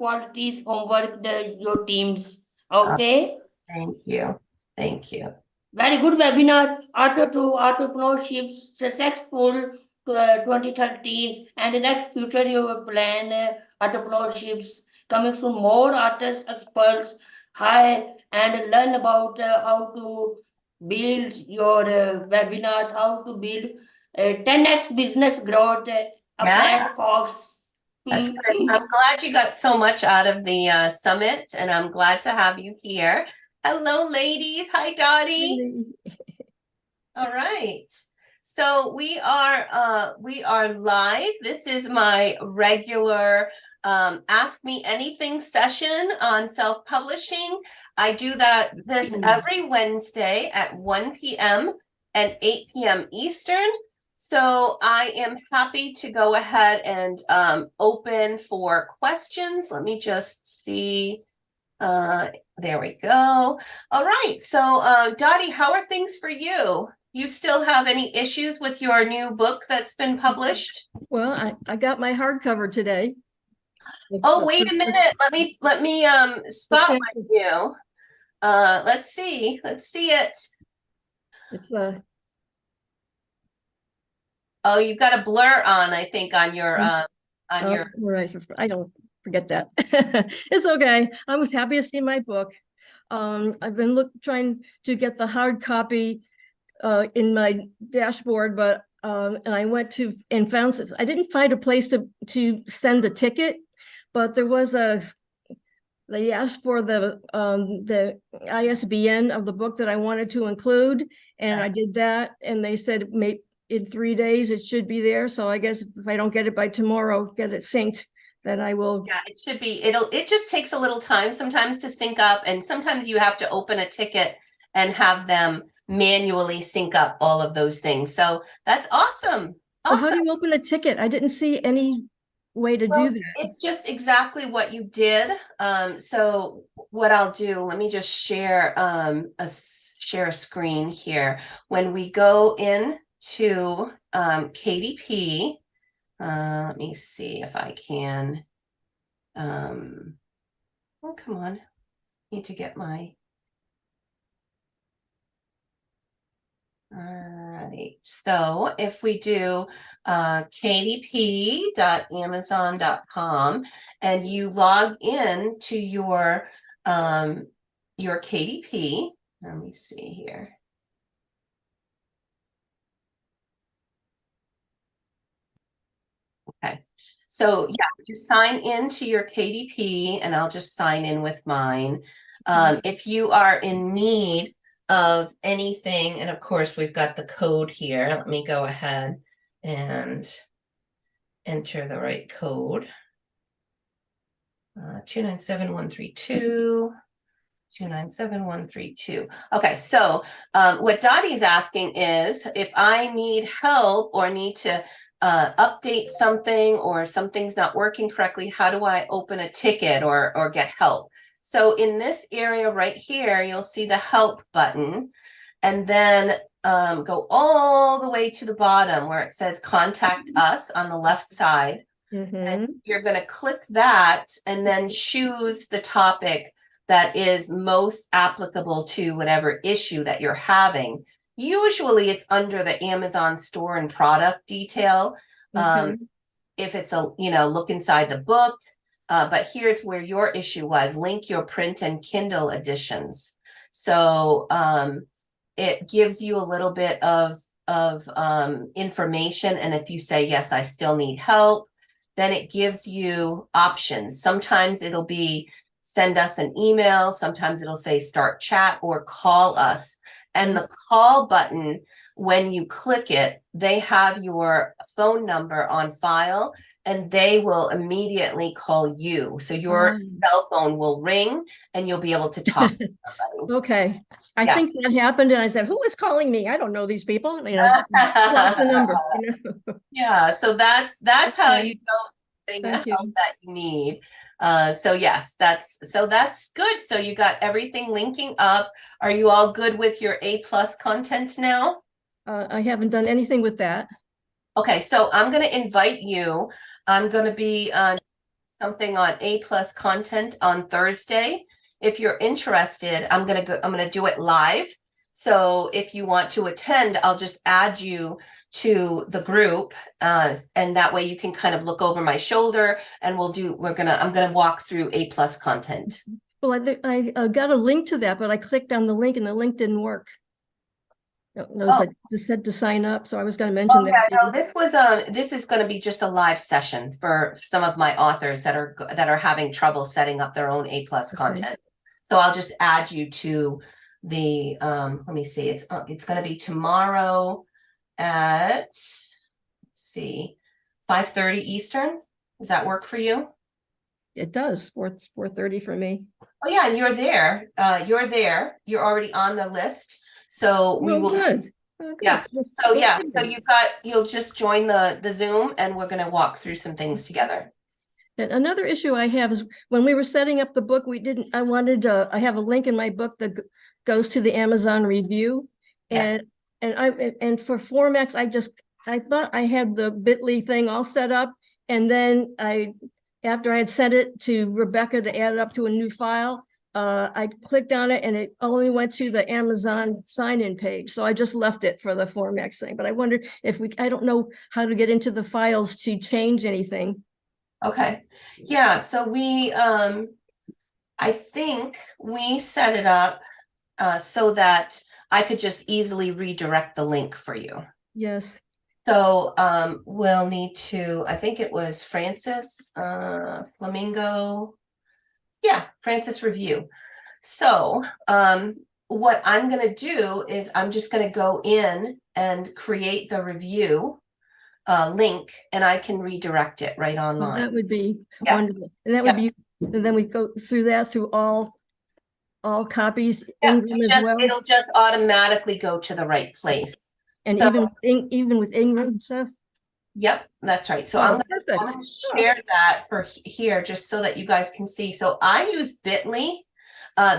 qualities homework your teams. Okay. Thank you. Thank you. Very good webinar. Auto to entrepreneurship successful 2013 and the next future you will plan entrepreneurships coming from more artists experts high and learn about how to build your webinars, how to build 10x business growth. Yeah. April Cox. That's good. I'm glad you got so much out of the summit, and I'm glad to have you here. Hello, ladies. Hi, Dottie. All right. So we are live. This is my regular Ask Me Anything session on self-publishing. I do this every Wednesday at 1 p.m. and 8 p.m. Eastern. So I am happy to go ahead and open for questions. Let me just see. There we go. All right. So Dottie, how are things for you? You still have any issues with your new book that's been published? Well, I got my hardcover today. Oh, wait a minute. Let me spotlight you. Let's see it. It's Oh, you've got a blur on, I think, on your your right. I don't forget that. It's okay. I was happy to see my book. I've been trying to get the hard copy in my dashboard, but and I went to and found this. I didn't find a place to send the ticket, but there was they asked for the ISBN of the book that I wanted to include, and I did that, and they said maybe in 3 days it should be there. So I guess if I don't get it by tomorrow, get it synced, then I will. Yeah, it should be. It just takes a little time sometimes to sync up, and sometimes you have to open a ticket and have them manually sync up all of those things. So that's awesome. Well, how do you open a ticket? I didn't see any way to do that. It's just exactly what you did. So what I'll do, let me just share a screen here. When we go into KDP, let me see if I can. Oh, come on. Need to get my. All right. So if we do kdp.amazon.com and you log in to your KDP, let me see here. Okay, so yeah, you sign into your KDP, and I'll just sign in with mine. If you are in need of anything, and of course we've got the code here. Let me go ahead and enter the right code. 297132. 297132. Okay, so what Dottie's asking is if I need help or need to update something or something's not working correctly, how do I open a ticket or get help? So in this area right here, you'll see the help button, and then go all the way to the bottom where it says contact us on the left side. And you're going to click that and then choose the topic that is most applicable to whatever issue that you're having. Usually it's under the Amazon store and product detail. If it's look inside the book. But here's where your issue was: link your print and Kindle editions. So it gives you a little bit of information. And if you say, yes, I still need help, then it gives you options. Sometimes it'll be send us an email. Sometimes it'll say start chat or call us. And the call button, when you click it, they have your phone number on file and they will immediately call you. So your cell phone will ring and you'll be able to talk to somebody. Okay. I think that happened and I said, who is calling me? I don't know these people. Block the number. Yeah, so that's how you know the help that you need. So yes, that's good. So you got everything linking up. Are you all good with your A+ content now? I haven't done anything with that. Okay, so I'm going to invite you. I'm going to be something on A+ content on Thursday. If you're interested, I'm gonna do it live. So if you want to attend, I'll just add you to the group, and that way you can kind of look over my shoulder, and I'm gonna walk through A+ content. Well, I got a link to that, but I clicked on the link and the link didn't work. No, it said to sign up, so I was going to mention that. Yeah, no, this is going to be just a live session for some of my authors that are having trouble setting up their own A+ content. So I'll just add you to the let me see, it's going to be tomorrow at, let's see, 5:30 Eastern. Does that work for you? It does. 4:30 for me. Oh yeah, and you're there. You're already on the list. So we will. Good. Oh, good. Yeah. So you'll just join the Zoom, and we're going to walk through some things together. And another issue I have is when we were setting up the book, I have a link in my book that goes to the Amazon review. Yes. And for Formex, I thought I had the bit.ly thing all set up. And then after I had sent it to Rebecca to add it up to a new file, I clicked on it and it only went to the Amazon sign-in page. So I just left it for the Formex thing. But I wondered if I don't know how to get into the files to change anything. Okay. Yeah. So I think we set it up so that I could just easily redirect the link for you. Yes. So we'll need to, I think it was Francis Flamingo. Yeah, Francis Review. So what I'm going to do is I'm just going to go in and create the review link, and I can redirect it right online. That would be wonderful. And that would be, and then we go through that through all copies. Ingram as well. It'll just automatically go to the right place. And so, even with Ingram stuff. Yep, that's right. So I'm going to share that for here just so that you guys can see. So I use bit.ly.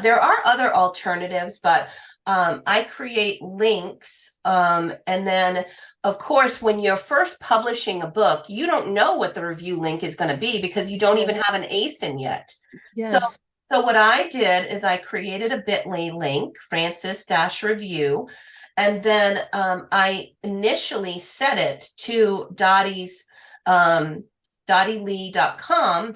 There are other alternatives, but I create links. And then, of course, when you're first publishing a book, you don't know what the review link is going to be because you don't even have an ASIN yet. Yes. So what I did is I created a bit.ly link, Francis-review. And then I initially set it to Dottie's dottilee.com,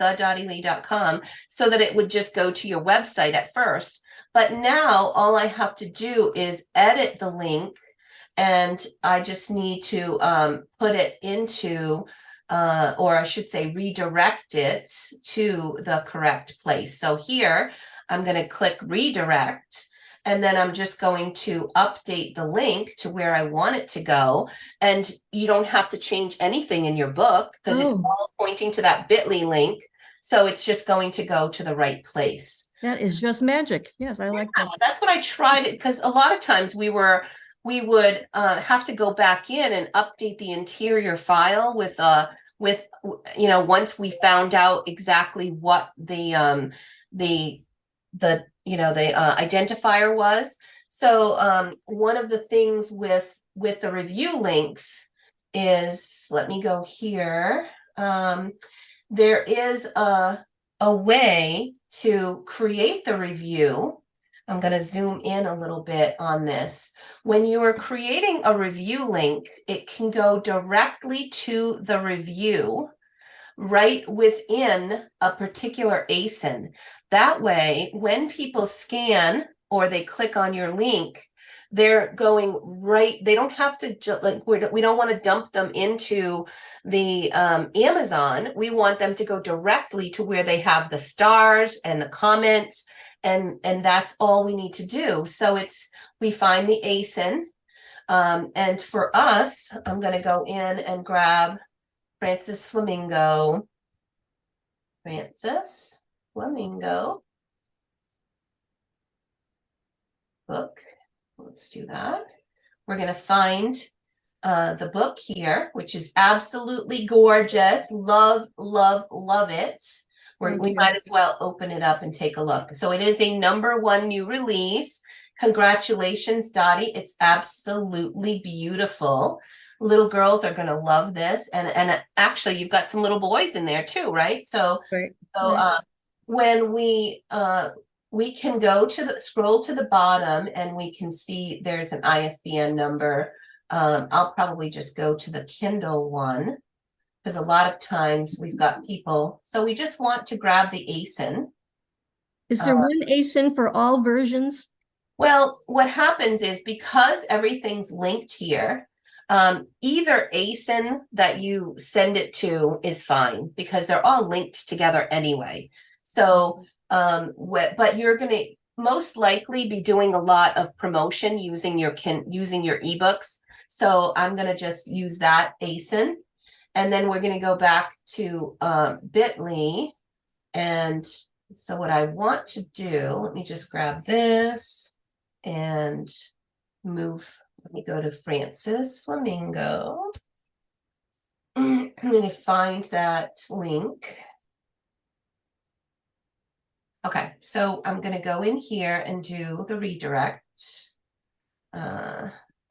so that it would just go to your website at first. But now all I have to do is edit the link, and I just need to put it into, or I should say redirect it to the correct place. So here I'm going to click redirect. And then I'm just going to update the link to where I want it to go. And you don't have to change anything in your book because it's all pointing to that bit.ly link. So it's just going to go to the right place. That is just magic. Yes, I like that. That's what I tried it, because a lot of times we would have to go back in and update the interior file with once we found out exactly what the identifier was. So one of the things with the review links is, let me go here. There is a way to create the review. I'm going to zoom in a little bit on this. When you are creating a review link, it can go directly to the review right within a particular ASIN. That way, when people scan or they click on your link, they're going right. They don't have to we don't want to dump them into the Amazon. We want them to go directly to where they have the stars and the comments, and that's all we need to do. So we find the ASIN, and for us, I'm going to go in and grab Francis Flamingo book. Let's do that. We're going to find the book here, which is absolutely gorgeous. Love, love, love it. We might as well open it up and take a look. So it is a #1 new release. Congratulations, Dottie. It's absolutely beautiful. Little girls are going to love this. And actually, you've got some little boys in there too, right? So, Right. When we can go to scroll to the bottom and we can see there's an ISBN number. I'll probably just go to the Kindle one, because a lot of times we've got people. So we just want to grab the ASIN. Is there one ASIN for all versions? Well, what happens is, because everything's linked here, either ASIN that you send it to is fine, because they're all linked together anyway. So, but you're going to most likely be doing a lot of promotion using your ebooks. So I'm going to just use that ASIN, and then we're going to go back to bit.ly. And so what I want to do, let me just grab this and move. Let me go to Francis Flamingo. I'm going to find that link. Okay, so I'm going to go in here and do the redirect.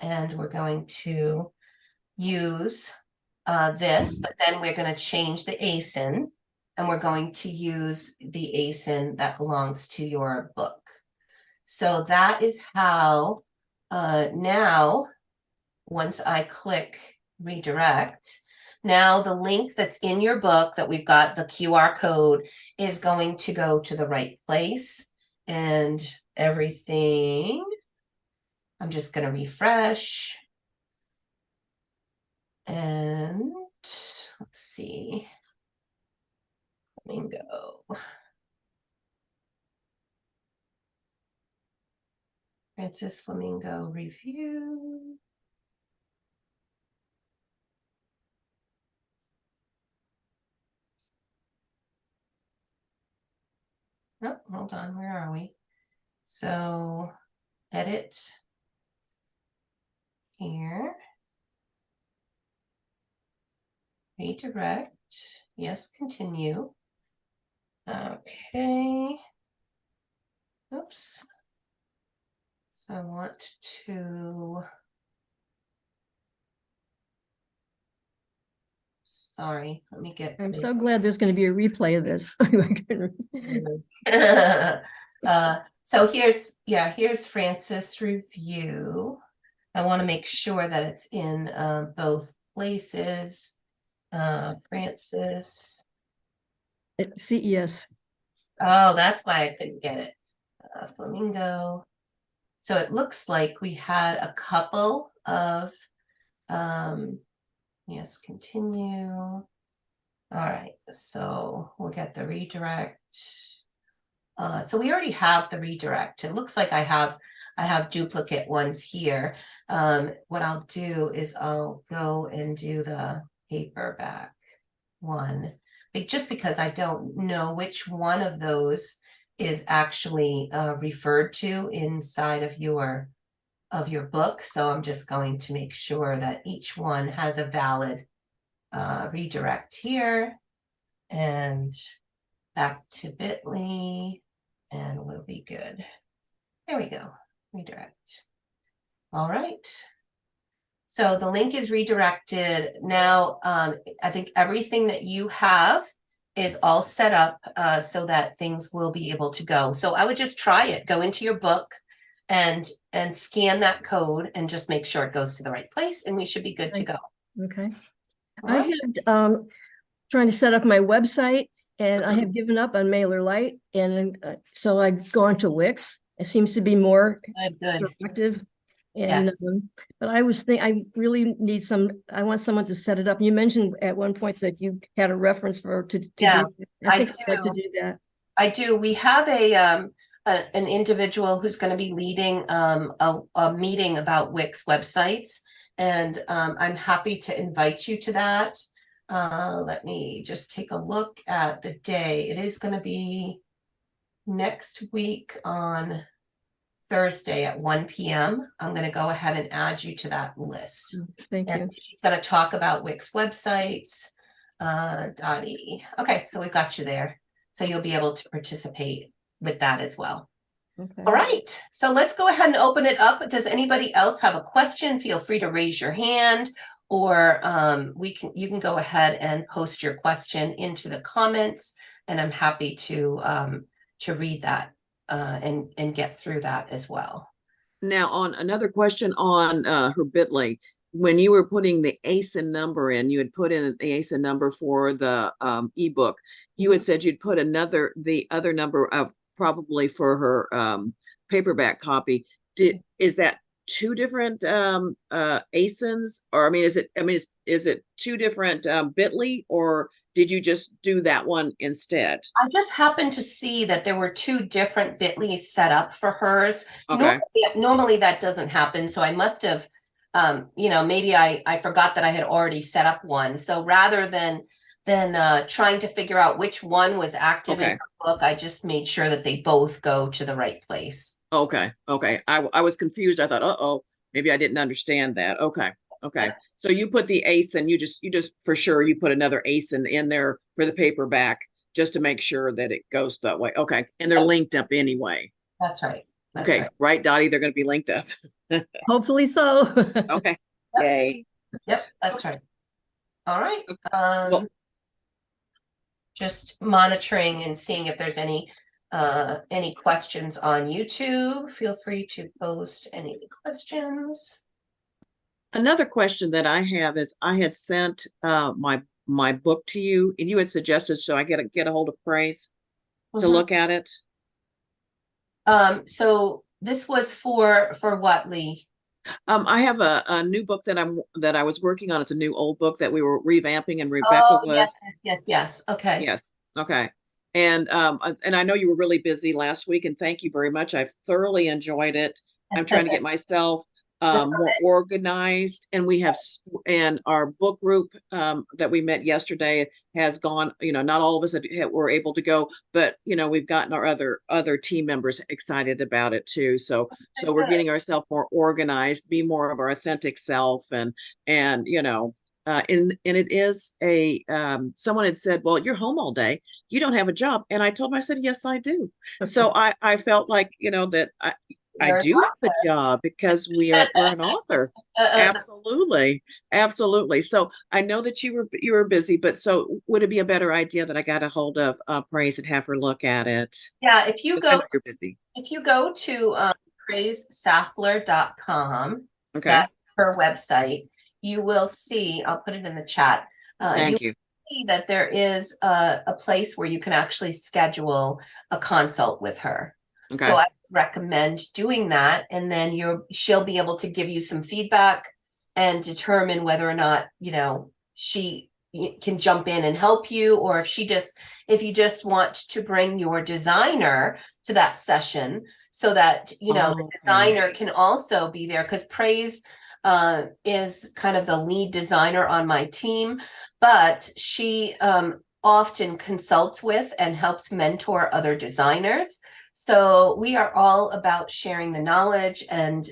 And we're going to use this, but then we're going to change the ASIN, and we're going to use the ASIN that belongs to your book. So that is how now, once I click redirect, now the link that's in your book that we've got the QR code is going to go to the right place, and everything. I'm just going to refresh. And let's see. Flamingo. Francis Flamingo review. Oh, hold on, where are we? So edit here. Redirect. Yes, continue. Okay. Oops. So I want to. Sorry, let me get. I'm so glad there's going to be a replay of this. So here's Francis review. I want to make sure that it's in both places. Francis. CES. Oh, that's why I couldn't get it. Flamingo. So it looks like we had a couple of, yes, continue. All right, so we'll get the redirect. So we already have the redirect. It looks like I have duplicate ones here. What I'll do is I'll go and do the paperback one, just because I don't know which one of those is actually referred to inside of your book. So I'm just going to make sure that each one has a valid redirect here, and back to bit.ly, and we'll be good. There we go, redirect. All right. So the link is redirected. Now, I think everything that you have is all set up so that things will be able to go. So I would just try it. Go into your book and scan that code and just make sure it goes to the right place, and we should be good to go. Okay. All I right. had trying to set up my website, and I have given up on MailerLite, and so I've gone to Wix. It seems to be more Good. effective. And Yes. but I really need I want someone to set it up. You mentioned at one point that you had a reference to Yeah, do. I think I'd like to do. do that. I do. We have an individual who's going to be leading a meeting about Wix websites, and I'm happy to invite you to that. Let me just take a look at the day. It is going to be next week on Thursday at 1 p.m. I'm going to go ahead and add you to that list. Thank you. She's going to talk about Wix websites. Dottie. Okay, so we've got you there. So you'll be able to participate with that as well. Okay. All right, so let's go ahead and open it up. Does anybody else have a question? Feel free to raise your hand, or you can go ahead and post your question into the comments, and I'm happy to read that and get through that as well. Now, on another question on her Bitly, when you were putting the ASIN number in, you had put in the ASIN number for the ebook. You had said you'd put the other number of probably for her paperback copy. Is that two different ASINs, or is it two different Bitly, or did you just do that one instead? I just happened to see that there were two different Bitly's set up for hers. Okay. Normally that doesn't happen, so I must have, maybe I forgot that I had already set up one. So rather than trying to figure out which one was active in her book, I just made sure that they both go to the right place. Okay. I was confused. I thought, uh-oh, maybe I didn't understand that. Okay. So you put the ASIN, you just for sure you put another ASIN in there for the paperback just to make sure that it goes that way. Okay. And they're linked up anyway. That's right. Right, Dottie, they're going to be linked up. Hopefully so. Okay. Yep. Yay. Yep, that's right. All right. Well, just monitoring and seeing if there's any questions on YouTube. Feel free to post any of the questions. another question that I have is I had sent my book to you, and you had suggested so I get a hold of Praise to look at it. So this was for what, Lee? I have a new book that I was working on. It's a new old book that we were revamping, and Rebecca was. Yes. Okay. Yes. Okay. And I know you were really busy last week, and thank you very much. I've thoroughly enjoyed it. I'm trying to get myself more organized, and and our book group that we met yesterday has gone. Not all of us were able to go, but we've gotten our other team members excited about it too. So we're getting ourselves more organized, be more of our authentic self, and and it is someone had said, well, you're home all day, you don't have a job, and I told them, I said, yes, I do. So I felt like that I do have a job because we're an author. Absolutely. So I know that you were busy, but so would it be a better idea that I got a hold of Praise and have her look at it? Yeah, if you go, you're busy. If you go to praisesappler.com, Okay. that's her website, you will see, I'll put it in the chat. Thank you. See that there is a place where you can actually schedule a consult with her. Okay. So I recommend doing that, and then she'll be able to give you some feedback and determine whether or not she can jump in and help you, or if you just want to bring your designer to that session so that the designer can also be there, because Praise is kind of the lead designer on my team, but she often consults with and helps mentor other designers. So we are all about sharing the knowledge and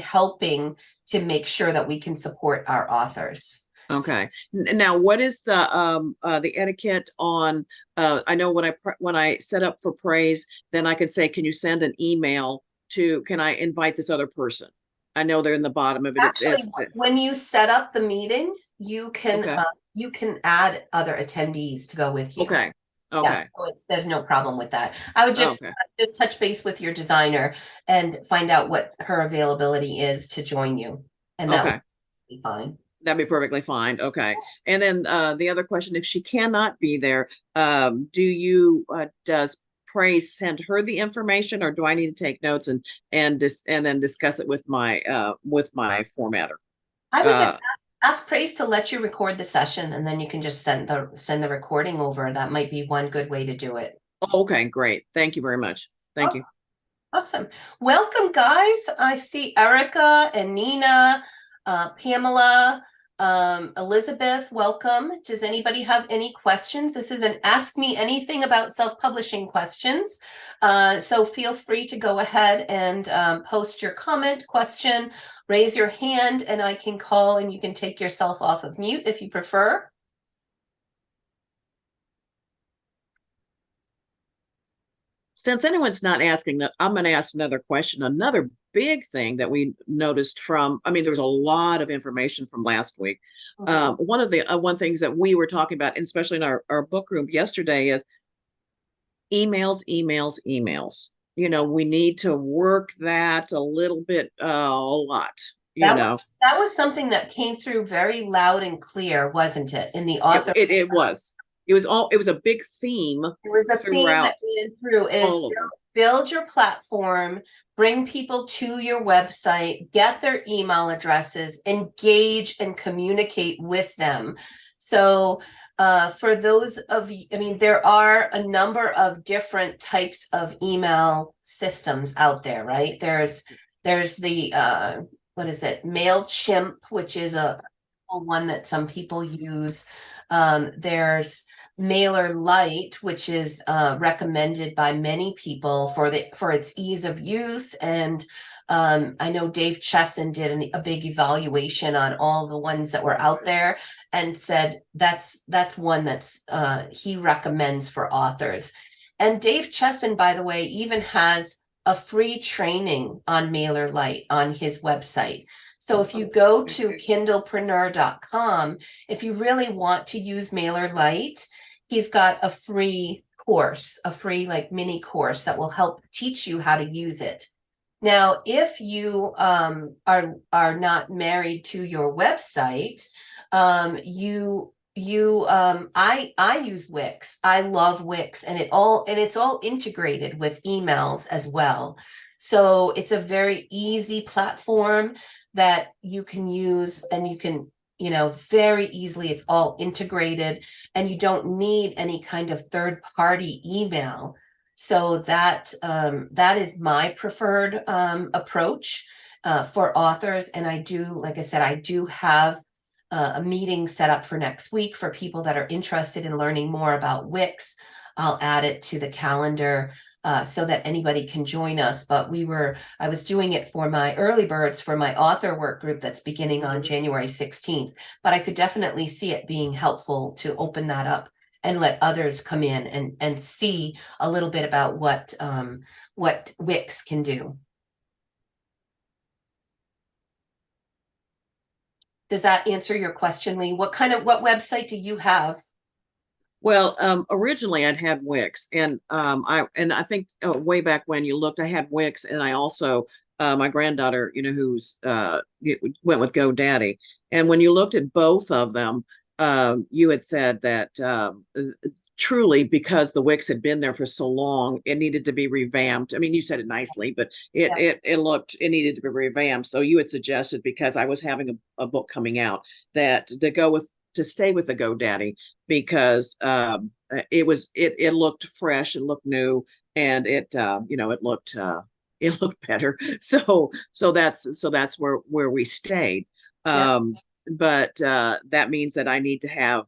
helping to make sure that we can support our authors. Okay. Now, what is the etiquette on? I know when I set up for Praise, then I can say, can you send an email to? Can I invite this other person? I know they're in the bottom of it. Actually, when you set up the meeting, you can add other attendees to go with you. Okay. Yeah, so there's no problem with that. I would just touch base with your designer and find out what her availability is to join you, and that would be fine. That'd be perfectly fine. Okay. And then the other question, if she cannot be there, does Praise send her the information, or do I need to take notes and then discuss it with my formatter? I would just ask Praise to let you record the session, and then you can just send the recording over. That might be one good way to do it. Okay, great. Thank you very much. Thank you. Awesome. Welcome, guys. I see Erica and Nina, Pamela, Elizabeth, welcome. Does anybody have any questions? This is an Ask Me Anything About Self-Publishing questions. So feel free to go ahead and post your comment, question, raise your hand, and I can call, and you can take yourself off of mute if you prefer. since anyone's not asking, I'm going to ask another question. Another big thing that we noticed from, I mean, there was a lot of information from last week. One of the one things that we were talking about, and especially in our book group yesterday, is emails, emails, emails. You know, we need to work that a little bit, a lot. That was something that came through very loud and clear, wasn't it? In the author, it was. It was a big theme. It was a theme that went through is build your platform, bring people to your website, get their email addresses, engage and communicate with them. So for those of you, I mean, there are a number of different types of email systems out there, right? There's the what is it? MailChimp, which is a one that some people use. There's MailerLite, which is recommended by many people for its ease of use. And I know Dave Chesson did a big evaluation on all the ones that were out there and said that's one that's he recommends for authors. And Dave Chesson, by the way, even has a free training on MailerLite on his website. So if you go to kindlepreneur.com, if you really want to use MailerLite, he's got a free course, a free like mini course that will help teach you how to use it. Now, if you are not married to your website, I use Wix. I love Wix, and it's all integrated with emails as well. So it's a very easy platform that you can use, and you can, very easily, it's all integrated, and you don't need any kind of third-party email. So that is my preferred approach for authors. And I do, like I said, I do have a meeting set up for next week for people that are interested in learning more about Wix. I'll add it to the calendar so that anybody can join us. But I was doing it for my early birds for my author work group that's beginning on January 16th. But I could definitely see it being helpful to open that up and let others come in and see a little bit about what Wix can do. Does that answer your question, Lee? What website do you have? Well, originally I'd had Wix, and I think way back when you looked, I had Wix, and I also my granddaughter, who's went with GoDaddy, and when you looked at both of them, you had said that truly, because the Wix had been there for so long, it needed to be revamped. I mean, you said it nicely, but it needed to be revamped. So you had suggested, because I was having a book coming out, that to stay with the GoDaddy, because it looked fresh, it looked new, and it looked better. So that's where we stayed. But that means that I need to have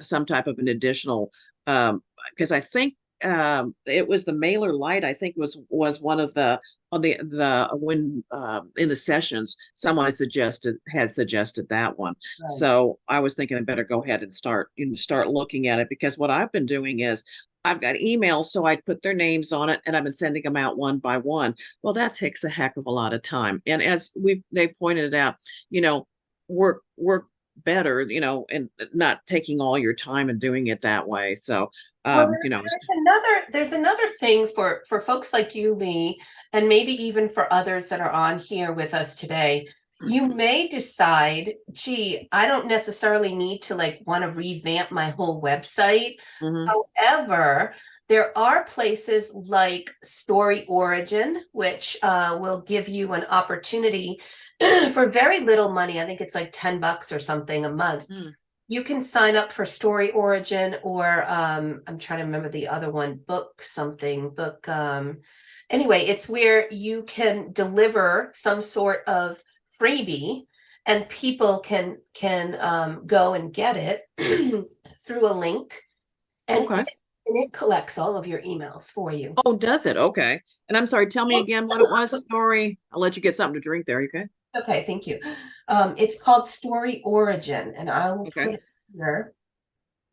some type of an additional, because I think it was the MailerLite, I think was one of the when in the sessions someone had suggested that one. Right. So I was thinking I better go ahead and start looking at it, because what I've been doing is I've got emails, so I put their names on it, and I've been sending them out one by one. Well, that takes a heck of a lot of time, and as they pointed out, work better, and not taking all your time and doing it that way. So there's another thing for folks like you, Lee, and maybe even for others that are on here with us today. You may decide, gee, I don't necessarily need to want to revamp my whole website. However, there are places like Story Origin, which will give you an opportunity for very little money. I think it's like $10 or something a month. You can sign up for Story Origin, or I'm trying to remember the other one, anyway, it's where you can deliver some sort of freebie, and people can go and get it through a link, and it collects all of your emails for you. Oh, does it? Okay. And I'm sorry, tell me again what it was. Story. I'll let you get something to drink there. Okay. Okay, thank you. It's called Story Origin, and I will put it here.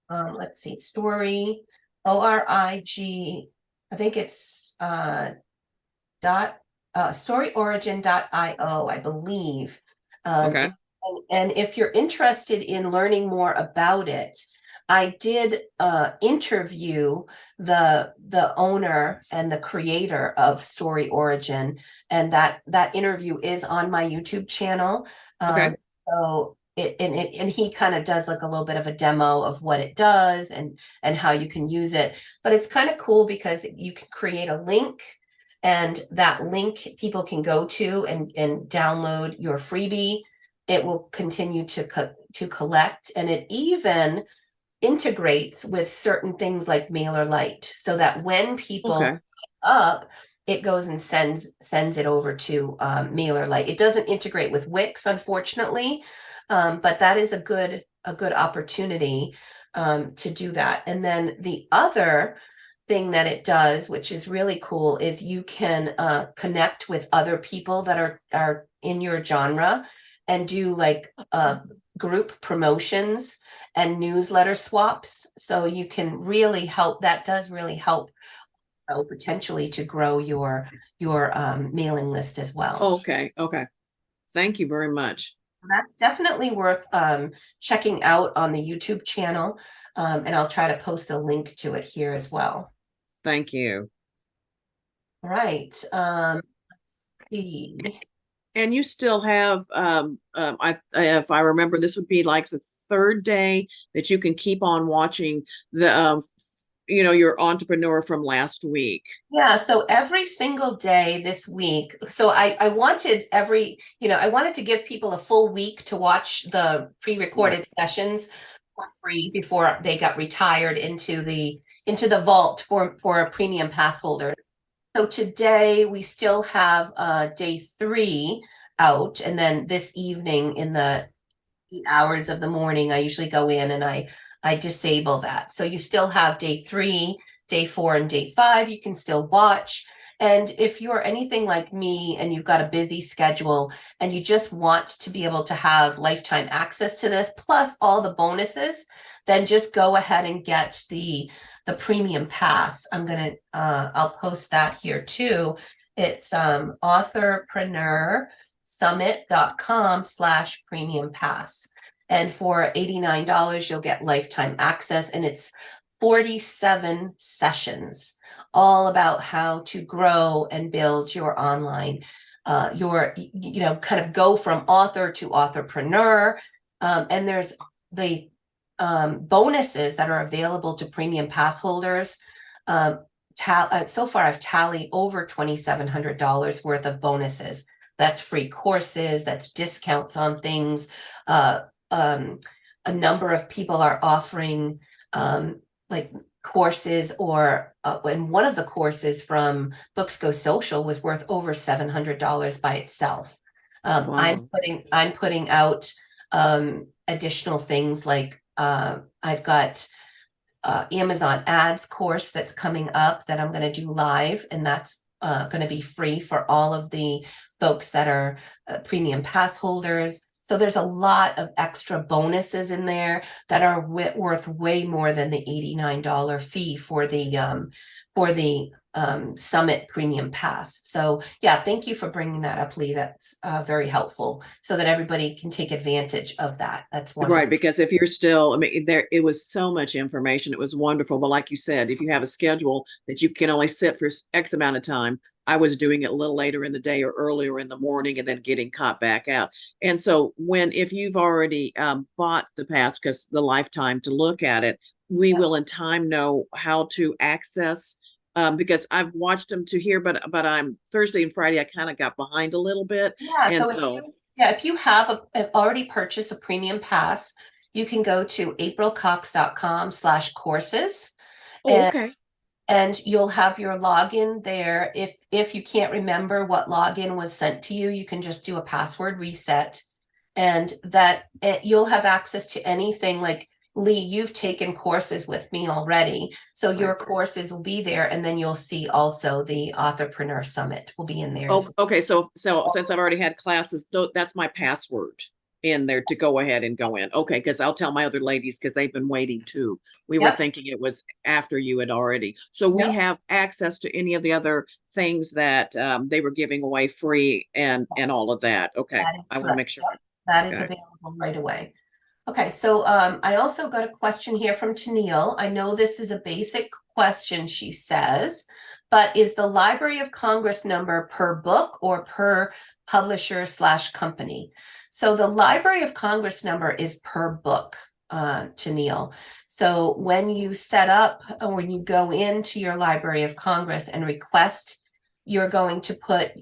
Let's see, Story, ORIG. I think it's storyorigin.io, I believe. Okay. And if you're interested in learning more about it, I did interview the owner and the creator of Story Origin, and that interview is on my YouTube channel. Okay. So and he kind of does like a little bit of a demo of what it does and how you can use it. But it's kind of cool because you can create a link, and that link people can go to and download your freebie. It will continue to collect, and it even integrates with certain things like MailerLite, so that when people Okay. sign up, it goes and sends it over to MailerLite. It doesn't integrate with Wix, unfortunately, but that is a good opportunity to do that. And then the other thing that it does, which is really cool, is you can connect with other people that are in your genre and do like group promotions and newsletter swaps. So you can really help. That does really help potentially to grow your mailing list as well. Okay. Okay. Thank you very much. That's definitely worth checking out on the YouTube channel. And I'll try to post a link to it here as well. Thank you. All right. Let's see. And you still have, if I remember, this would be like the third day that you can keep on watching the, your entrepreneur from last week. Yeah, so every single day this week. So I wanted I wanted to give people a full week to watch the pre-recorded sessions for free before they got retired into the vault for premium pass holders. So today we still have day 3 out, and then this evening in the 8 hours of the morning, I usually go in and I disable that. So you still have day 3, day 4, and day 5. You can still watch. And if you're anything like me and you've got a busy schedule and you just want to be able to have lifetime access to this, plus all the bonuses, then just go ahead and get the premium pass. I'll post that here too. It's authorpreneursummit.com/premium pass. And for $89, you'll get lifetime access, and it's 47 sessions, all about how to grow and build your online, kind of go from author to authorpreneur. And there's the bonuses that are available to premium pass holders. So far, I've tallied over $2,700 worth of bonuses. That's free courses, that's discounts on things. A number of people are offering like courses, or and one of the courses from Books Go Social was worth over $700 by itself. Wow. I'm putting out additional things like I've got Amazon ads course that's coming up that I'm going to do live, and that's going to be free for all of the folks that are premium pass holders. So there's a lot of extra bonuses in there that are worth way more than the $89 fee for the Summit Premium Pass. So yeah, thank you for bringing that up, Lee. That's very helpful, so that everybody can take advantage of that. That's wonderful. Right, because if you're still, it was so much information. It was wonderful. But like you said, if you have a schedule that you can only sit for X amount of time, I was doing it a little later in the day or earlier in the morning and then getting caught back out. And so if you've already bought the pass, because the lifetime to look at it, we will in time know how to access, because I've watched them to here, but I'm Thursday and Friday, I kind of got behind a little bit. Yeah, and if you have already purchased a premium pass, you can go to aprilcox.com/courses. Okay. And you'll have your login there. If you can't remember what login was sent to you, you can just do a password reset, and you'll have access to anything. Like Lee, you've taken courses with me already, so your courses will be there, and then you'll see also the Authorpreneur Summit will be in there. Oh, okay. So since I've already had classes, that's my password. in there to go ahead and go in. Okay, because I'll tell my other ladies because they've been waiting too. We were Yep. thinking it was after you had already. So we Yep. have access to any of the other things that they were giving away free and all of that. Okay, That is I want to correct. make sure. Yep. That is Okay. available right away. Okay, so I also got a question here from Tennille. I know this is a basic question, she says, but is the Library of Congress number per book or per publisher / company? So the Library of Congress number is per book, Tennille. So when you set up, or when you go into your Library of Congress and request, you're going to put,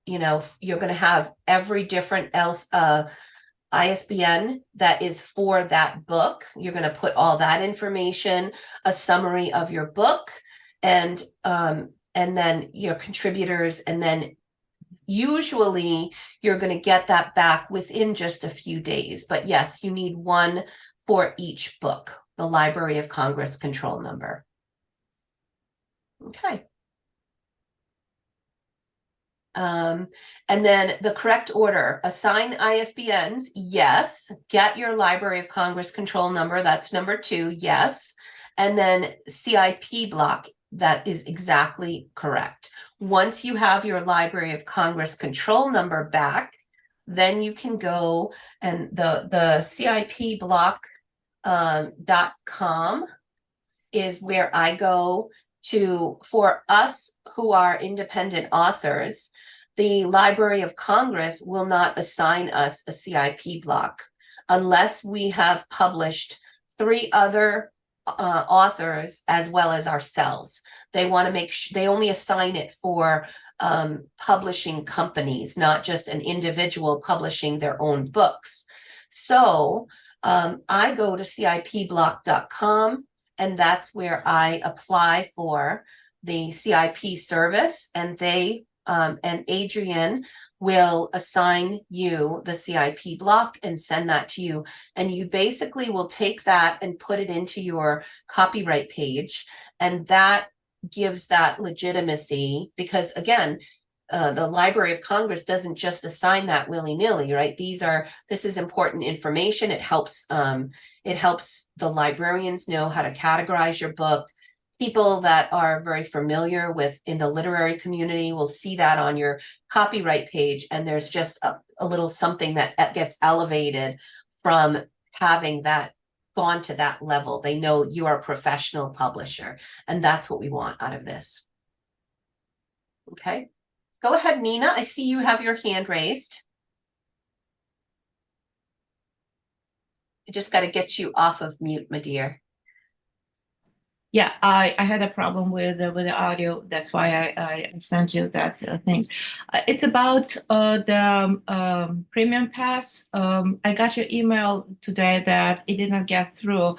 you know, you're going to have every different ISBN that is for that book. You're going to put all that information, a summary of your book, and then your contributors, and then usually you're going to get that back within just a few days. But yes, you need one for each book, the Library of Congress control number. Okay. And then the correct order: assign ISBNs, yes. Get your Library of Congress control number, that's number 2, yes. And then CIP block, that is exactly correct. Once you have your Library of Congress control number back, then you can go, and the CIP block .com is where I go to. For us who are independent authors, the Library of Congress will not assign us a CIP block unless we have published 3 other authors as well as ourselves. They want to make sure they only assign it for publishing companies, not just an individual publishing their own books. So I go to cipblock.com, and that's where I apply for the CIP service, and they and Adrian will assign you the CIP block and send that to you. And you basically will take that and put it into your copyright page. And that gives that legitimacy, because again, the Library of Congress doesn't just assign that willy-nilly, right? This is important information. It helps the librarians know how to categorize your book. People that are very familiar with in the literary community will see that on your copyright page, and there's just a little something that gets elevated from having that gone to that level. They know you are a professional publisher, and that's what we want out of this. Okay, go ahead, Nina. I see you have your hand raised. I just got to get you off of mute, my dear. Yeah, I had a problem with the audio. That's why I sent you that things. It's about the premium pass. I got your email today that it did not get through.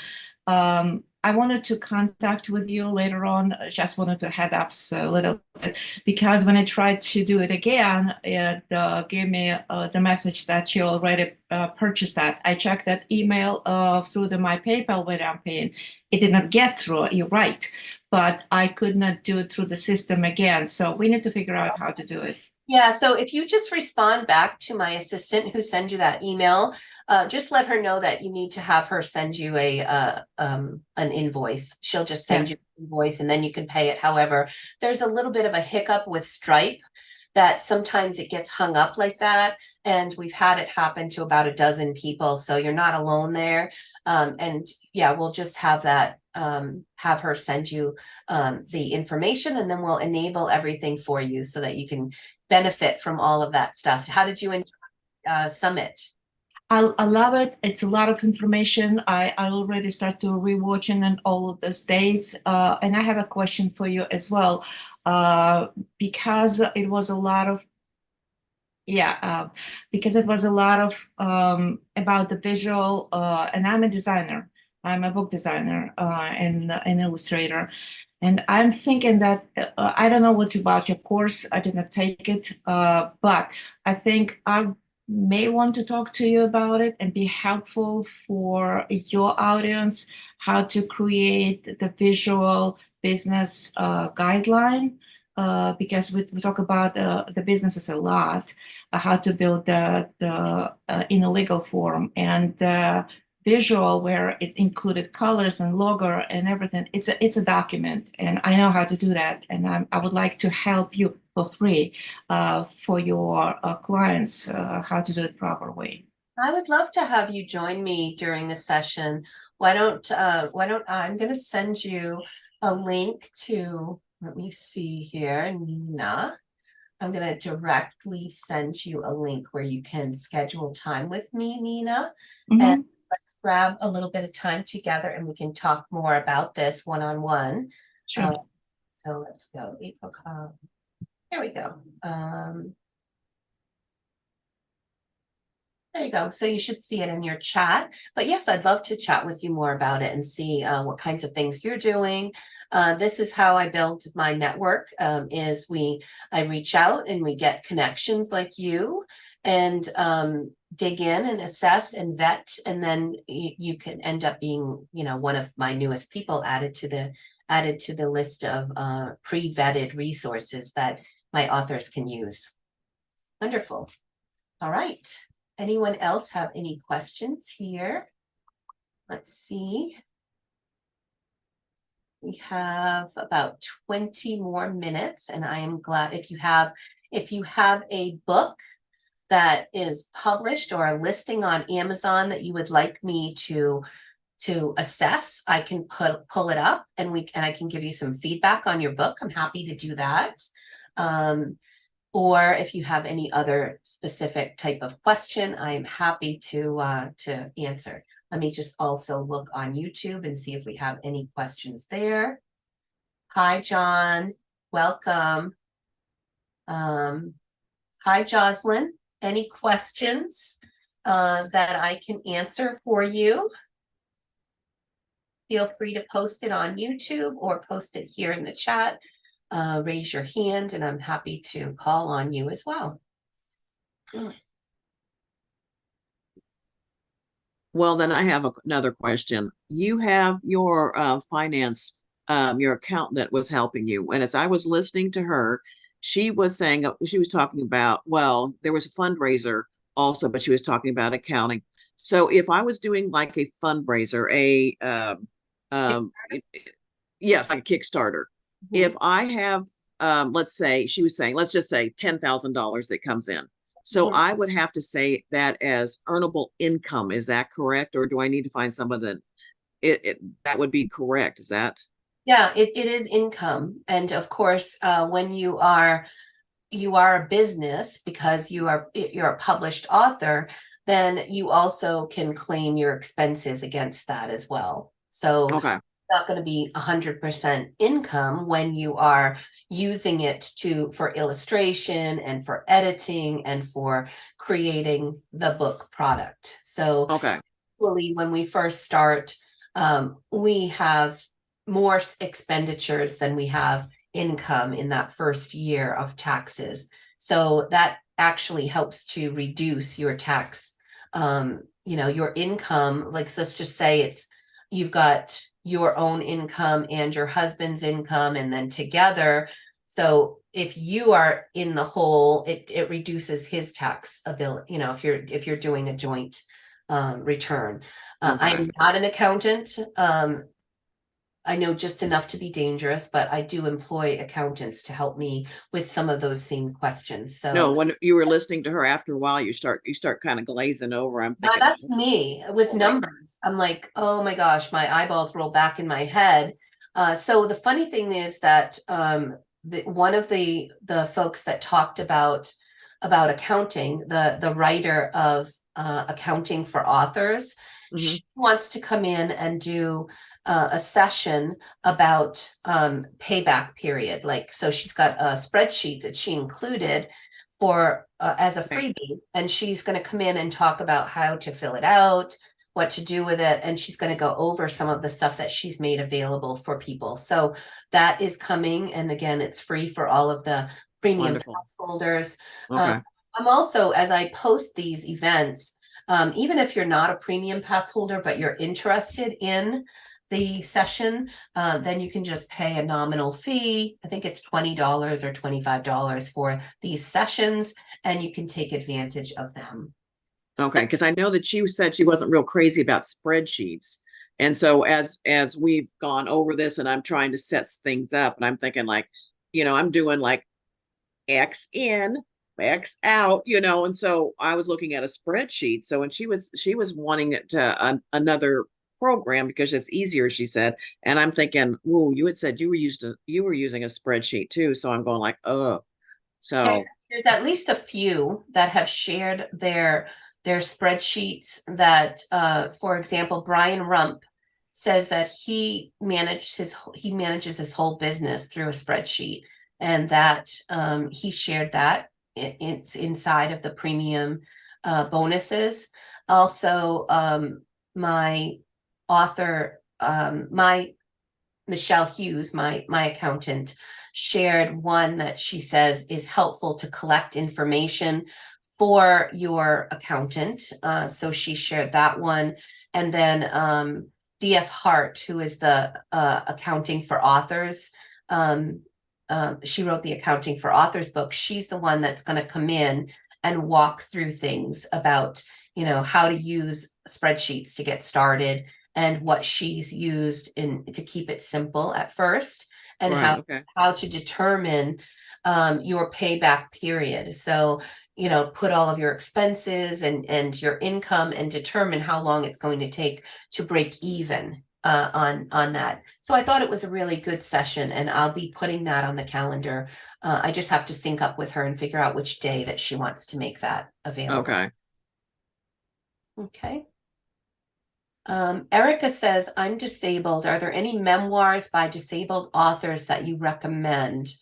I wanted to contact with you later on. I just wanted to head up a little bit, because when I tried to do it again, it gave me the message that you already purchased that. I checked that email through my PayPal when I'm paying. It did not get through, you're right, but I could not do it through the system again. So we need to figure out how to do it. Yeah, so if you just respond back to my assistant who sends you that email, just let her know that you need to have her send you an invoice. She'll just send you an invoice, and then you can pay it. However, there's a little bit of a hiccup with Stripe, that sometimes it gets hung up like that. And we've had it happen to about a dozen people. So you're not alone there. And yeah, we'll just have that, have her send you the information, and then we'll enable everything for you so that you can benefit from all of that stuff. How did you enjoy Summit? I love it. It's a lot of information. I already start to rewatching it all of those days. And I have a question for you as well, because it was a lot of, because it was a lot of about the visual, and I'm a designer. I'm a book designer and an illustrator. And I'm thinking that, I don't know what's about your course. I did not take it, but I think I may want to talk to you about it and be helpful for your audience, how to create the visual business guideline because we talk about the businesses a lot, how to build the in a legal form, and visual where it included colors and logo and everything. It's a document, and I know how to do that, and I would like to help you for free for your clients how to do it proper way. I would love to have you join me during a session. Why don't I'm going to send you a link to, let me see here, Nina. I'm going to directly send you a link where you can schedule time with me, Nina. And let's grab a little bit of time together and we can talk more about this one-on-one. Sure. So let's go. April Cox. Here we go. There you go. So you should see it in your chat. But yes, I'd love to chat with you more about it and see what kinds of things you're doing. This is how I build my network, I reach out and we get connections like you and dig in and assess and vet. And then you can end up being, one of my newest people added to the list of pre-vetted resources that my authors can use. Wonderful. All right. Anyone else have any questions here? Let's see. We have about 20 more minutes, and I am glad if you have a book that is published or a listing on Amazon that you would like me to assess, I can pull it up and I can give you some feedback on your book. I'm happy to do that. Or if you have any other specific type of question, I am happy to answer. Let me just also look on YouTube and see if we have any questions there. Hi, John. Welcome. Hi, Jocelyn. Any questions that I can answer for you? Feel free to post it on YouTube or post it here in the chat. Raise your hand and I'm happy to call on you as well. Well, then I have another question. You have your finance, your accountant was helping you. And as I was listening to her, she was talking about, well, there was a fundraiser also, but she was talking about accounting. So if I was doing like a fundraiser, yes, like a Kickstarter, if I have, let's just say $10,000 that comes in. So I would have to say that as earnable income. Is that correct? Or do I need to find someone that that would be correct? Is that? Yeah, it is income. And of course, when you are a business because you're a published author, then you also can claim your expenses against that as well. So okay. Not going to be 100% income when you are using it for illustration and for editing and for creating the book product. So okay. Usually when we first start, we have more expenditures than we have income in that first year of taxes. So that actually helps to reduce your tax, your income. Like, let's just say you've got your own income and your husband's income, and then together. So if you are in the hole, it reduces his tax ability. If you're doing a joint return. I'm not an accountant. I know just enough to be dangerous, but I do employ accountants to help me with some of those same questions. So no, when you were listening to her, after a while, you start kind of glazing over. I'm thinking that's me with numbers. I'm like, oh my gosh, my eyeballs roll back in my head. So the funny thing is that one of the folks that talked about accounting, the writer of Accounting for Authors, she wants to come in and do a session about payback period. So she's got a spreadsheet that she included for as a freebie, and she's going to come in and talk about how to fill it out, what to do with it, and she's going to go over some of the stuff that she's made available for people. So that is coming, and again, it's free for all of the premium pass holders. Okay. I'm also, as I post these events, even if you're not a premium pass holder, but you're interested in the session, then you can just pay a nominal fee. I think it's $20 or $25 for these sessions, and you can take advantage of them. Okay, because I know that you said she wasn't real crazy about spreadsheets. And so as we've gone over this and I'm trying to set things up, and I'm thinking like, I'm doing like X in, X out, and so I was looking at a spreadsheet. So when she was wanting it to another program because it's easier, she said, and I'm thinking, oh, you had said you were using a spreadsheet too. So I'm going like, oh, so there's at least a few that have shared their spreadsheets that, for example, Brian Rump says that he manages his whole business through a spreadsheet, and that he shared that it's inside of the premium bonuses. Also, my author, my Michelle Hughes, my accountant, shared one that she says is helpful to collect information for your accountant. So she shared that one. And then DF Hart, who is the accounting for authors, she wrote the accounting for authors book. She's the one that's going to come in and walk through things about, how to use spreadsheets to get started, and what she's used to keep it simple at first, and how to determine your payback period. So, put all of your expenses and your income and determine how long it's going to take to break even on that. So I thought it was a really good session, and I'll be putting that on the calendar. I just have to sync up with her and figure out which day that she wants to make that available. okay. Okay. Erica says, I'm disabled. Are there any memoirs by disabled authors that you recommend?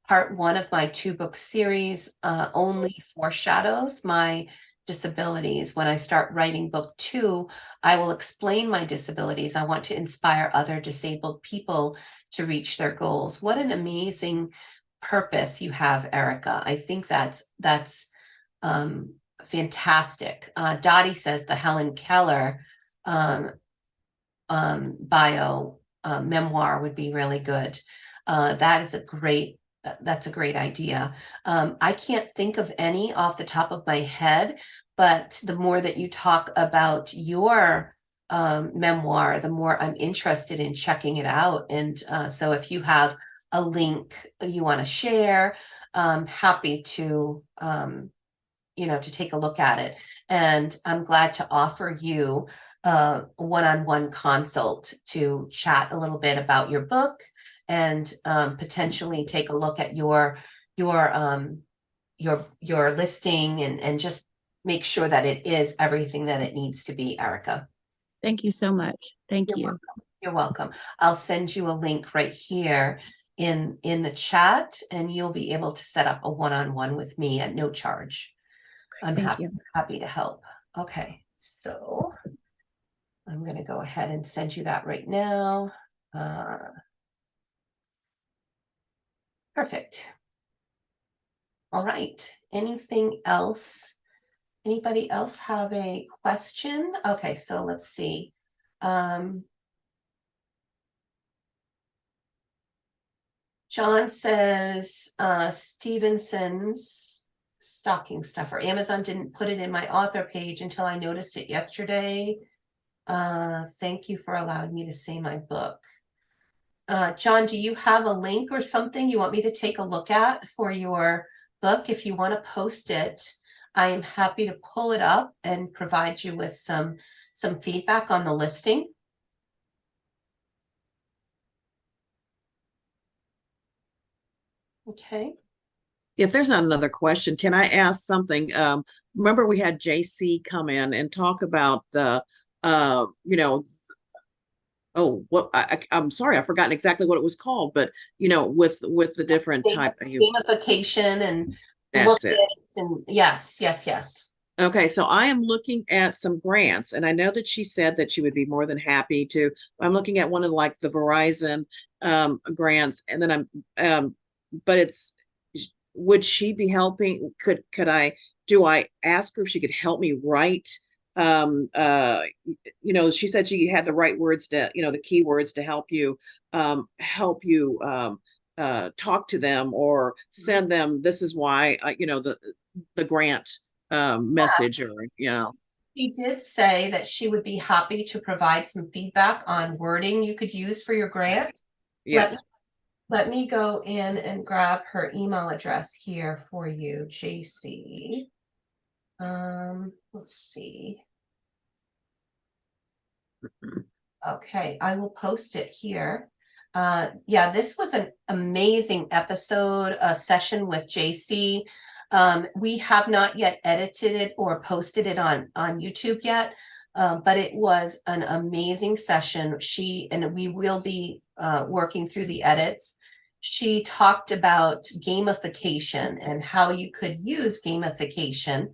Part 1 of my 2-book series only foreshadows my disabilities. When I start writing book 2, I will explain my disabilities. I want to inspire other disabled people to reach their goals. What an amazing purpose you have, Erica. I think that's fantastic. Dottie says the Helen Keller bio memoir would be really good. That's a great idea. I can't think of any off the top of my head, but the more that you talk about your memoir, the more I'm interested in checking it out. And so if you have a link you want to share, happy to to take a look at it. And I'm glad to offer you a one-on-one consult to chat a little bit about your book, and potentially take a look at your listing, and just make sure that it is everything that it needs to be, Erica. Thank you so much. Thank you. Welcome. You're welcome. I'll send you a link right here in the chat, and you'll be able to set up a one-on-one with me at no charge. I'm happy to help. Okay, so I'm going to go ahead and send you that right now. Perfect. All right. Anything else? Anybody else have a question? Okay, so let's see. John says, Stevenson's stocking stuffer. Amazon didn't put it in my author page until I noticed it yesterday. Thank you for allowing me to say my book. John, do you have a link or something you want me to take a look at for your book? If you want to post it, I am happy to pull it up and provide you with some feedback on the listing. Okay. If there's not another question, can I ask something? Remember we had JC come in and talk about the, I'm sorry, I've forgotten exactly what it was called, but with the different type of gamification and that's it. And yes. Okay, so I am looking at some grants, and I know that she said that she would be more than happy to. I'm looking at one of like the Verizon grants, and then but would she be helping? Do I ask her if she could help me write she said she had the right words to, the keywords to help you talk to them or send them, this is why, the grant message, or, She did say that she would be happy to provide some feedback on wording you could use for your grant. yes. Let me go in and grab her email address here for you, JC. Let's see. Okay, I will post it here. Yeah, this was an amazing episode, a session with JC. We have not yet edited it or posted it on YouTube yet, but it was an amazing session. And we will be working through the edits. She talked about gamification and how you could use gamification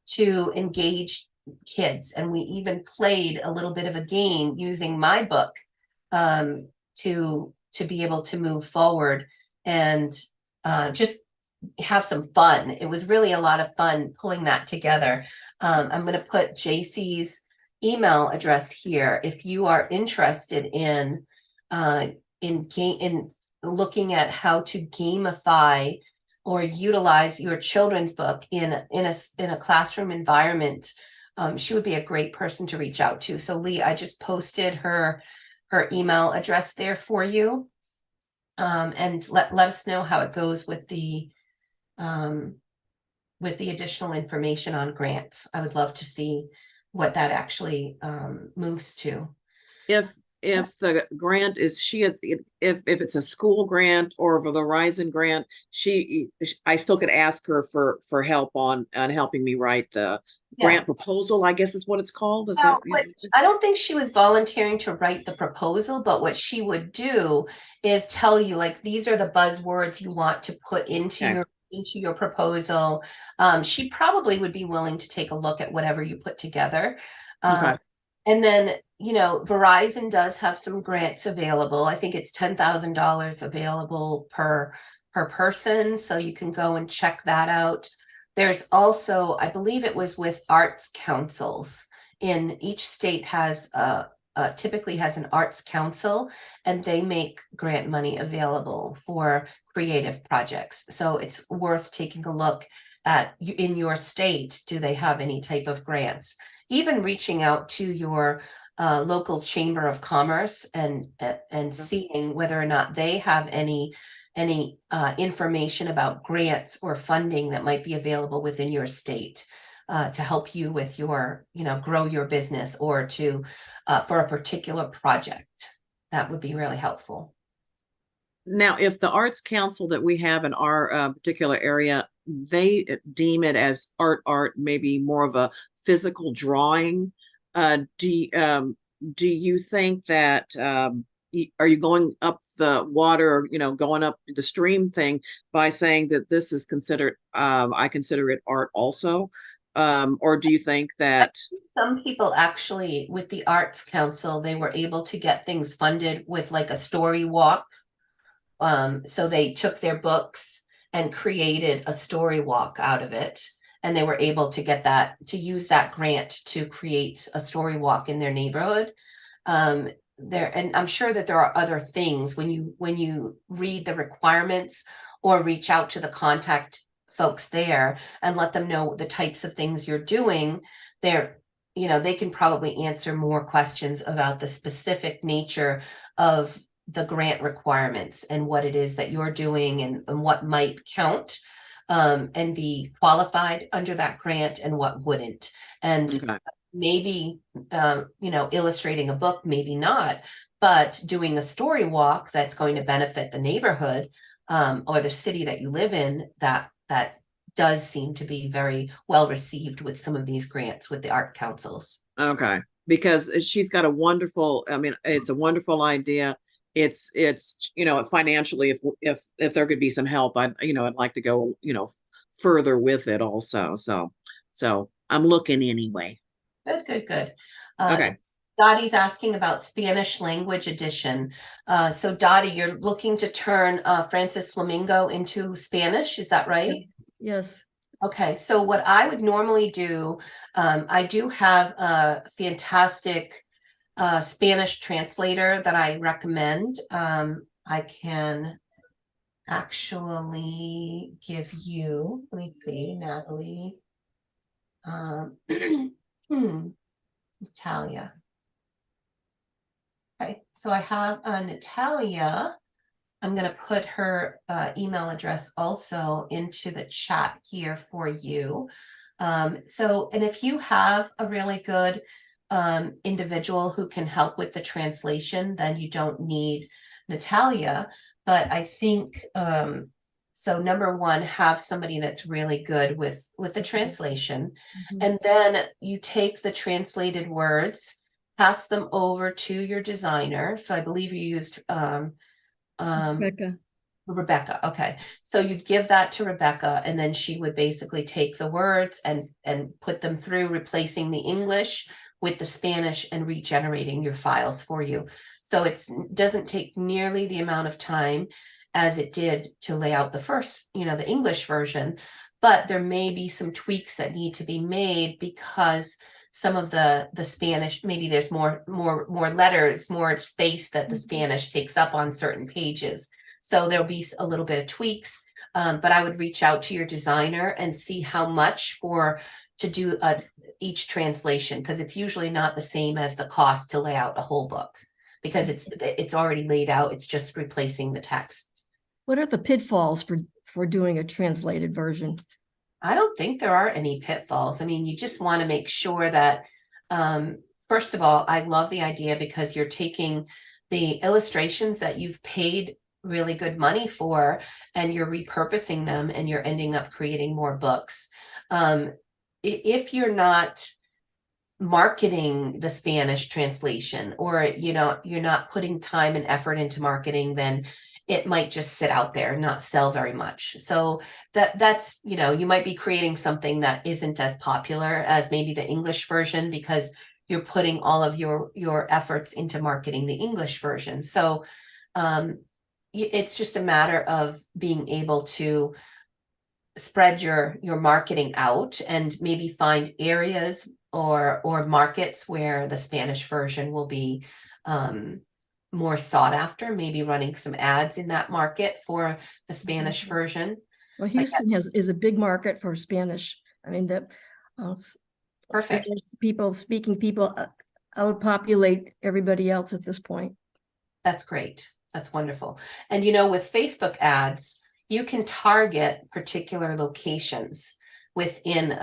to engage kids. And we even played a little bit of a game using my book to be able to move forward and just have some fun. It was really a lot of fun pulling that together. I'm going to put JC's email address here if you are interested in looking at how to gamify or utilize your children's book in a classroom environment. She would be a great person to reach out to. So Lee, I just posted her email address there for you. And let us know how it goes with the additional information on grants. I would love to see what that actually moves to. If the grant is if it's a school grant or if a Verizon grant, I still could ask her for help on helping me write the grant proposal, I guess is what it's called. I don't think she was volunteering to write the proposal, but what she would do is tell you, like, these are the buzzwords you want to put into your proposal. She probably would be willing to take a look at whatever you put together. Okay. And then, Verizon does have some grants available. I think it's $10,000 available per person. So you can go and check that out. There's also, I believe it was with arts councils. In each state has typically has an arts council, and they make grant money available for creative projects. So it's worth taking a look at in your state. Do they have any type of grants? Even reaching out to your local chamber of commerce and seeing whether or not they have any information about grants or funding that might be available within your state to help you with your, grow your business or to for a particular project. That would be really helpful. Now, if the arts council that we have in our particular area, they deem it as art, maybe more of a physical drawing, do you think that are you going up the water, going up the stream thing by saying that this is considered, I consider it art also? Or do you think that some people actually, with the Arts Council, they were able to get things funded with like a story walk? So they took their books and created a story walk out of it. And they were able to get that, to use that grant to create a story walk in their neighborhood. And I'm sure that there are other things when you read the requirements or reach out to the contact folks there and let them know the types of things you're doing. They can probably answer more questions about the specific nature of the grant requirements and what it is that you're doing and what might count and be qualified under that grant and what wouldn't. And maybe, illustrating a book, maybe not, but doing a story walk that's going to benefit the neighborhood or the city that you live in, that does seem to be very well received with some of these grants with the art councils. Okay. Because she's got a wonderful, it's a wonderful idea. It's financially, if there could be some help, I'd like to go, further with it also. So I'm looking anyway. Good. Okay. Dottie's asking about Spanish language edition. So Dottie, you're looking to turn Francis Flamingo into Spanish, is that right? Yes. Okay, so what I would normally do, I do have a fantastic Spanish translator that I recommend. I can actually give you, let me see, Natalie. Natalia. Okay, so I have Natalia. I'm going to put her email address also into the chat here for you. And if you have a really good individual who can help with the translation, then you don't need Natalia. But I think, so number one, have somebody that's really good with the translation. And then you take the translated words, pass them over to your designer. So I believe you used Rebecca. Okay. So you'd give that to Rebecca, and then she would basically take the words and put them through, replacing the English with the Spanish and regenerating your files for you. So it doesn't take nearly the amount of time as it did to lay out the first, the English version, but there may be some tweaks that need to be made because some of the Spanish, maybe there's more letters, more space that the Spanish takes up on certain pages. So there'll be a little bit of tweaks, but I would reach out to your designer and see how much to do each translation, because it's usually not the same as the cost to lay out a whole book, because it's already laid out. It's just replacing the text. What are the pitfalls for doing a translated version? I don't think there are any pitfalls. I mean, you just want to make sure that, first of all, I love the idea because you're taking the illustrations that you've paid really good money for and you're repurposing them and you're ending up creating more books. If you're not marketing the Spanish translation, or, you're not putting time and effort into marketing, then it might just sit out there and not sell very much. So that's, you might be creating something that isn't as popular as maybe the English version because you're putting all of your efforts into marketing the English version. So it's just a matter of being able to spread your marketing out and maybe find areas or markets where the Spanish version will be more sought after, maybe running some ads in that market for the Spanish version. Well, Houston is a big market for Spanish. I mean, Perfect. Speaking people outpopulate everybody else at this point. That's great. That's wonderful. And with Facebook ads, you can target particular locations within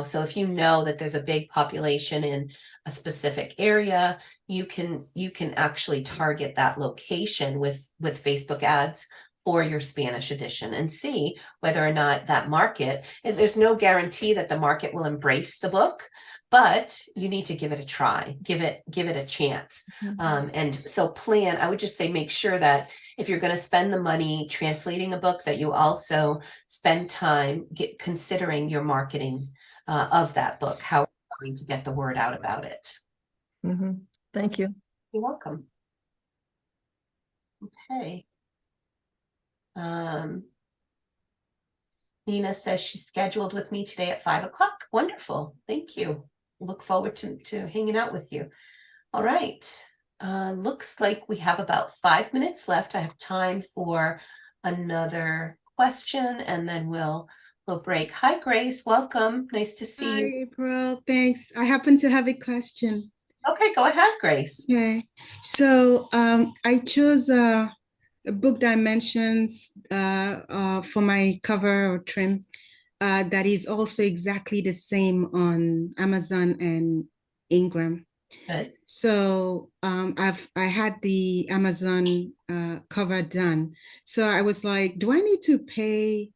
so if you know that there's a big population in a specific area, you can actually target that location with Facebook ads for your Spanish edition and see whether or not that market, and there's no guarantee that the market will embrace the book, but you need to give it a try, give it a chance. And so I would just say, make sure that if you're going to spend the money translating a book, that you also spend time considering your marketing of that book, how you're going to get the word out about it. Thank you. You're welcome. Okay. Nina says she's scheduled with me today at 5 o'clock. Wonderful. Thank you. Look forward to hanging out with you. All right. Looks like we have about 5 minutes left. I have time for another question and then we'll break. Hi, Grace. Welcome. Nice to see you. Hi, April. Thanks. I happen to have a question. Okay, go ahead, Grace. Okay. So I chose book dimensions for my cover or trim that is also exactly the same on Amazon and Ingram. Good. So I had the Amazon cover done. So I was like, do I need to pay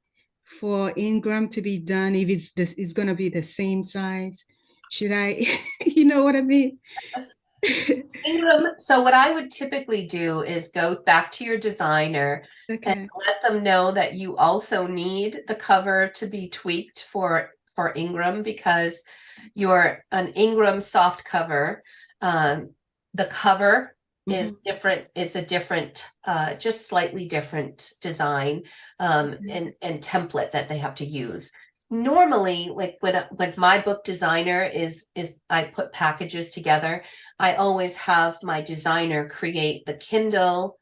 for Ingram to be done if it's going to be the same size? Should I, you know what I mean? Ingram. So what I would typically do is go back to your designer and let them know that you also need the cover to be tweaked for Ingram, because you're an Ingram soft cover. The cover is different. It's a different, just slightly different design and template that they have to use. normally, like when my book designer is I put packages together, I always have my designer create the Kindle,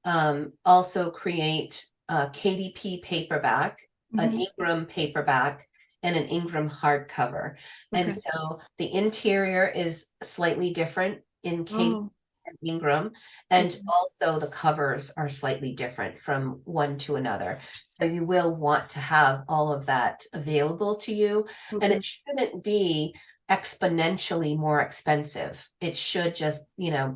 also create a KDP paperback, an Mhm. Ingram paperback, and an Ingram hardcover. And Okay. so the interior is slightly different in KDP Oh, and Ingram, and okay. also the covers are slightly different from one to another. So you will want to have all of that available to you, and Okay. it shouldn't be exponentially more expensive. It should just,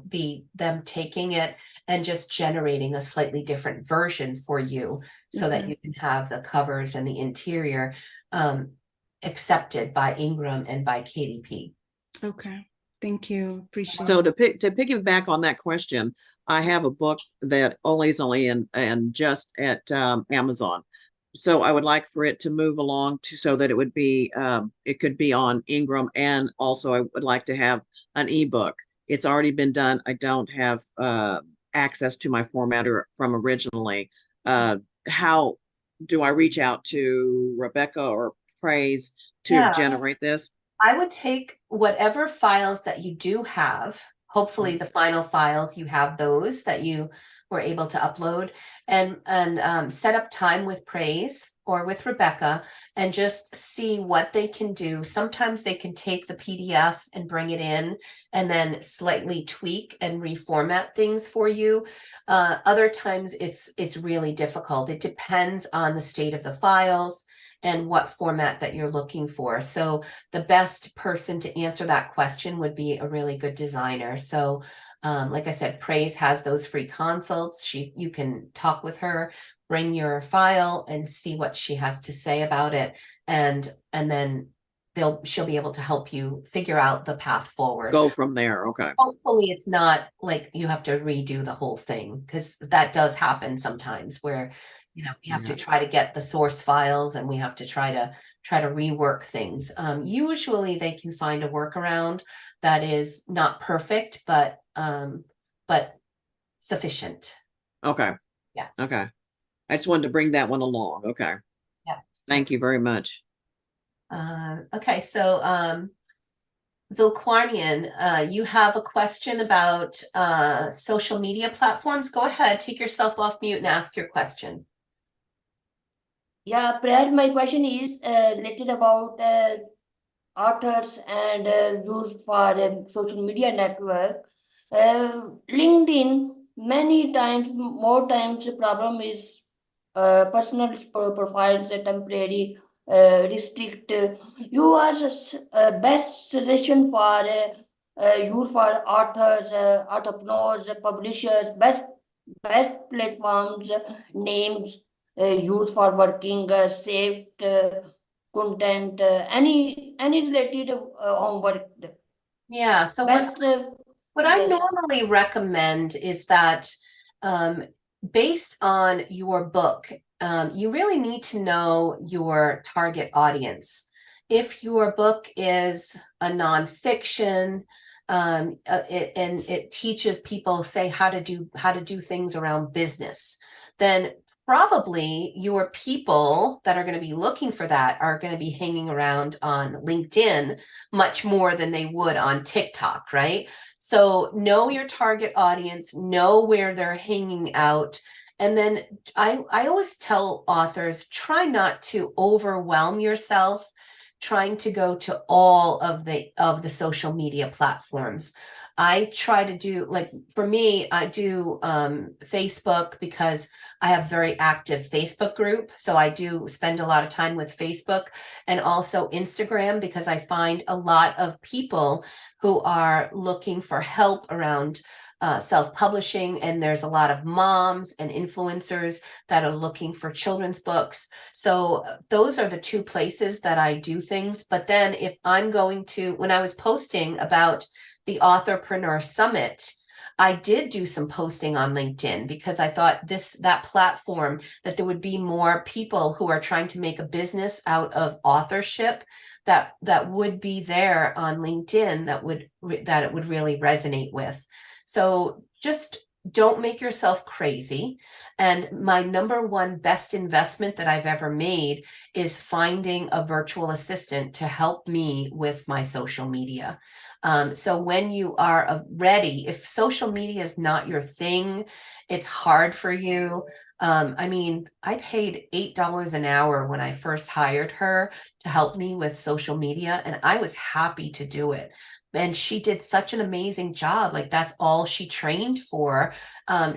be them taking it and just generating a slightly different version for you so that Okay. you can have the covers and the interior accepted by Ingram and by KDP. Okay. Thank you. Appreciate So it. to piggyback on that question, I have a book that is only in just at Amazon. So I would like for it to move along so that it could be on Ingram, and also I would like to have an ebook. It's already been done. I don't have access to my formatter from originally. How do I reach out to Rebecca or Praise to Yeah. generate this? I would take whatever files that you do have, hopefully the final files, you have those that you were able to upload, and set up time with Praise or with Rebecca and just see what they can do. Sometimes they can take the PDF and bring it in and then slightly tweak and reformat things for you. Other times it's really difficult. It depends on the state of the files and what format that you're looking for. So the best person to answer that question would be a really good designer. So like I said, Praise has those free consults. You can talk with her, bring your file and see what she has to say about it. And then she'll be able to help you figure out the path forward. Go from there. Okay. Hopefully it's not like you have to redo the whole thing, because that does happen sometimes where we have to try to get the source files and we have to try to rework things. Usually they can find a workaround that is not perfect, but sufficient. Okay. Yeah. Okay. I just wanted to bring that one along. Okay. Yeah. Thank you very much. Okay, so Zilquarnian, you have a question about social media platforms. Go ahead, take yourself off mute and ask your question. Yeah, Brad, my question is related about authors and use for social media network. LinkedIn, more times the problem is personal profiles are temporary, restrict. You are best suggestion for use for authors, entrepreneurs, publishers, best platforms, names used for working, saved content, any related homework. Yeah, so Best, what I yes. normally recommend is that based on your book, you really need to know your target audience. If your book is a nonfiction, and it teaches people, say, how to do things around business, then probably your people that are going to be looking for that are going to be hanging around on LinkedIn much more than they would on TikTok, right? So know your target audience, know where they're hanging out. And then I always tell authors, try not to overwhelm yourself trying to go to all of the social media platforms. I try to do, like, for me, I do Facebook because I have very active Facebook group. So I do spend a lot of time with Facebook, and also Instagram, because I find a lot of people who are looking for help around self-publishing, and there's a lot of moms and influencers that are looking for children's books. So those are the two places that I do things. But then if I'm going to, when I was posting about the Authorpreneur Summit, I did do some posting on LinkedIn because I thought that platform, that there would be more people who are trying to make a business out of authorship that would be there on LinkedIn, that it would really resonate with. So just don't make yourself crazy. And my number one best investment that I've ever made is finding a virtual assistant to help me with my social media. So when you are ready, if social media is not your thing, it's hard for you. I mean, I paid $8 an hour when I first hired her to help me with social media, and I was happy to do it. And she did such an amazing job. Like, that's all she trained for.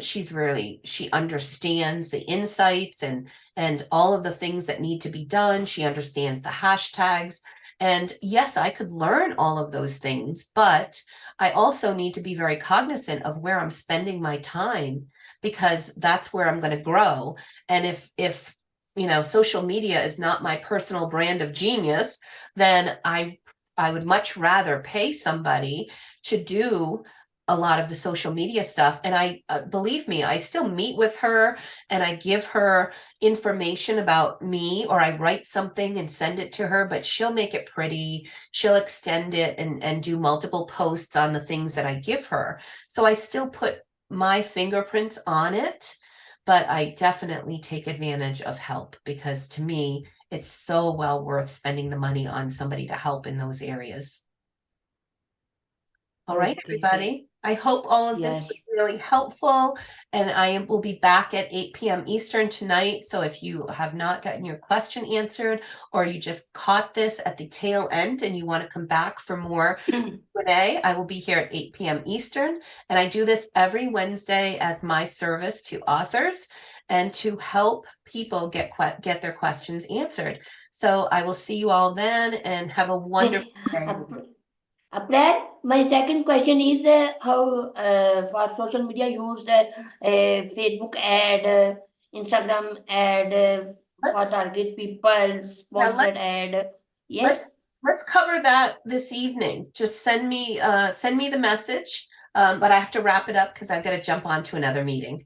She understands the insights and all of the things that need to be done. She understands the hashtags. And yes, I could learn all of those things, but I also need to be very cognizant of where I'm spending my time, because that's where I'm going to grow. And if social media is not my personal brand of genius, then I would much rather pay somebody to do a lot of the social media stuff. And I believe me, I still meet with her and I give her information about me, or I write something and send it to her, but she'll make it pretty. She'll extend it and do multiple posts on the things that I give her. So I still put my fingerprints on it, but I definitely take advantage of help, because to me, it's so well worth spending the money on somebody to help in those areas. All right, Okay. everybody. I hope all of this Yes. was really helpful, and I will be back at 8 p.m. Eastern tonight. So if you have not gotten your question answered, or you just caught this at the tail end and you want to come back for more Q&A, I will be here at 8 p.m. Eastern. And I do this every Wednesday as my service to authors and to help people get their questions answered. So I will see you all then, and have a wonderful day. Brad, my second question is how for social media use Facebook ad, Instagram ad for Let's- target people, sponsored ad. Yes. Let's cover that this evening. Just send me the message. But I have to wrap it up because I've got to jump on to another meeting.